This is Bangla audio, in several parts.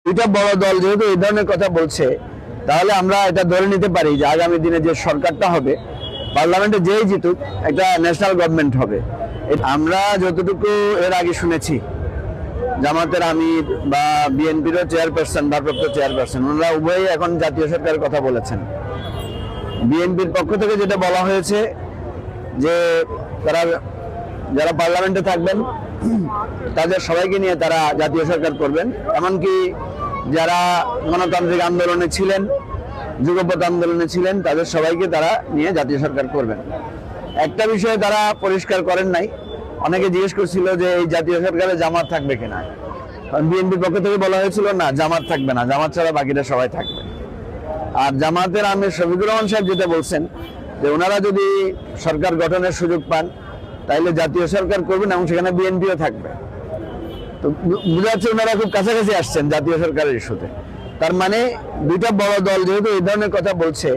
দুইটা বড় দল যেহেতু এই ধরনের কথা বলছে, তাহলে আমরা এটা ধরে নিতে পারি যে আগামী দিনে যে সরকারটা হবে, পার্লামেন্টে যেই জিতুক একটা ন্যাশনাল গভর্নমেন্ট হবে। আমরা যতটুকু এর আগে শুনেছি, জামাতের আমির বা বিএনপিরও চেয়ারপারসন, ভারপ্রাপ্ত চেয়ারপারসন, ওনারা উভয়ই এখন জাতীয় সরকারের কথা বলেছেন। বিএনপির পক্ষ থেকে যেটা বলা হয়েছে যে তারা যারা পার্লামেন্টে থাকবেন তাদের সবাইকে নিয়ে তারা জাতীয় সরকার করবেন, এমনকি যারা গণতান্ত্রিক আন্দোলনে ছিলেন, যুগপৎ আন্দোলনে ছিলেন, তাদের সবাইকে তারা নিয়ে জাতীয় সরকার করবেন। একটা বিষয়ে তারা পরিষ্কার করেন নাই, অনেকে জিজ্ঞেস করছিল যে এই জাতীয় সরকারে জামাত থাকবে কিনা। কারণ বিএনপির পক্ষ থেকে বলা হয়েছিল না, জামাত থাকবে না, জামাত ছাড়া বাকিটা সবাই থাকবে। আর জামাতের আমির শফিকুর রহমান সাহেব যেটা বলছেন যে ওনারা যদি সরকার গঠনের সুযোগ পান তাইলে জাতীয় সরকার করবেন এবং সেখানে বিএনপিও থাকবে। তো বোঝা যাচ্ছে ওনারা খুব কাছাকাছি আসছেন জাতীয় সরকারের ইস্যুতে। তার মানে দুইটা বড় দল যেহেতু এই ধরনের কথা বলছে,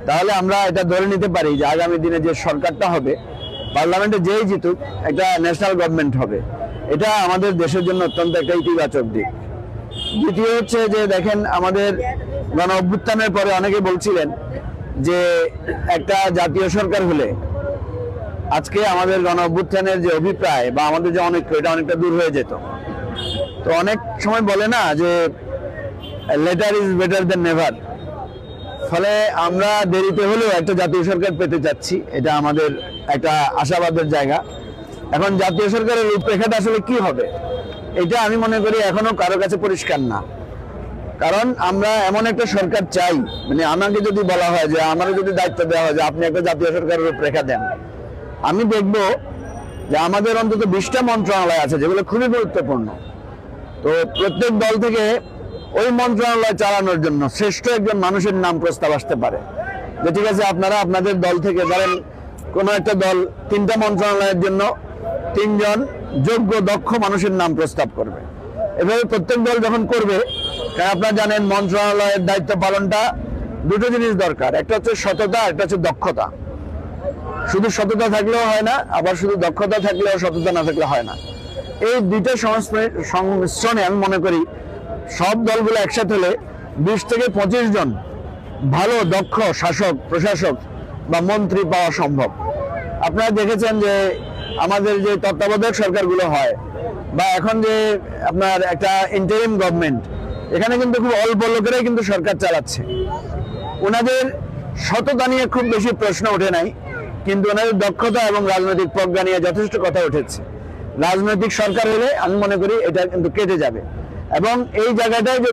তাহলে আমরা এটা ধরে নিতে পারি যে আগামী দিনে যে সরকারটা হবে, পার্লামেন্টে যেই জিতুক একটা ন্যাশনাল গভর্নমেন্ট হবে। এটা আমাদের দেশের জন্য অত্যন্ত একটা ইতিবাচক দিক। দ্বিতীয় হচ্ছে যে দেখেন, আমাদের গণ অভ্যুত্থানের পরে অনেকে বলছিলেন যে একটা জাতীয় সরকার হলে আজকে আমাদের গণ অভ্যুত্থানের যে অভিপ্রায় বা আমাদের যে অনেক, এটা অনেকটা দূর হয়ে যেত। তো অনেক সময় বলে না যে letter is better then never. ফলে আমরা দেরিতে হলেও একটা জাতীয় সরকার পেতে যাচ্ছি, এটা আমাদের একটা আশাবাদের জায়গা। এখন জাতীয় সরকারের রূপরেখাটা আসলে কি হবে, এটা আমি মনে করি এখনো কারো কাছে পরিষ্কার না। কারণ আমরা এমন একটা সরকার চাই, মানে আমাকে যদি বলা হয় যে আমারও যদি দায়িত্ব দেওয়া হয় যে আপনি একটা জাতীয় সরকারের রূপরেখা দেন, আমি দেখব যে আমাদের অন্তত 20টা মন্ত্রণালয় আছে যেগুলো খুবই গুরুত্বপূর্ণ। তো প্রত্যেক দল থেকে ওই মন্ত্রণালয় চালানোর জন্য শ্রেষ্ঠ একজন মানুষের নাম প্রস্তাব আসতে পারে। যে ঠিক আছে, আপনারা আপনাদের দল থেকে ধরেন কোনো একটা দল 3টা মন্ত্রণালয়ের জন্য 3 জন যোগ্য দক্ষ মানুষের নাম প্রস্তাব করবে। এভাবে প্রত্যেক দল যখন করবে, কারণ আপনারা জানেন মন্ত্রণালয়ের দায়িত্ব পালনটা দুটো জিনিস দরকার, একটা হচ্ছে সততা, একটা হচ্ছে দক্ষতা। শুধু সততা থাকলেও হয় না, আবার শুধু দক্ষতা থাকলেও সততা না থাকলে হয় না। এই দুইটা সংমিশ্রণে আমি মনে করি সব দলগুলো একসাথে হলে 20 থেকে 25 জন ভালো দক্ষ শাসক, প্রশাসক বা মন্ত্রী পাওয়া সম্ভব। আপনারা দেখেছেন যে আমাদের যে তত্ত্বাবধায়ক সরকারগুলো হয় বা এখন যে আপনার একটা ইন্টারিম গভর্নমেন্ট, এখানে কিন্তু খুব অল্প লোকেরাই কিন্তু সরকার চালাচ্ছে। ওনাদের সততা নিয়ে খুব বেশি প্রশ্ন ওঠে নাই, কিন্তু ওনাদের দক্ষতা এবং রাজনৈতিক প্রজ্ঞা নিয়ে যথেষ্ট কথা উঠেছে। রাজনৈতিক সরকার হলে আমি মনে করি এটা কিন্তু কেটে যাবে এবং এই জায়গাটায়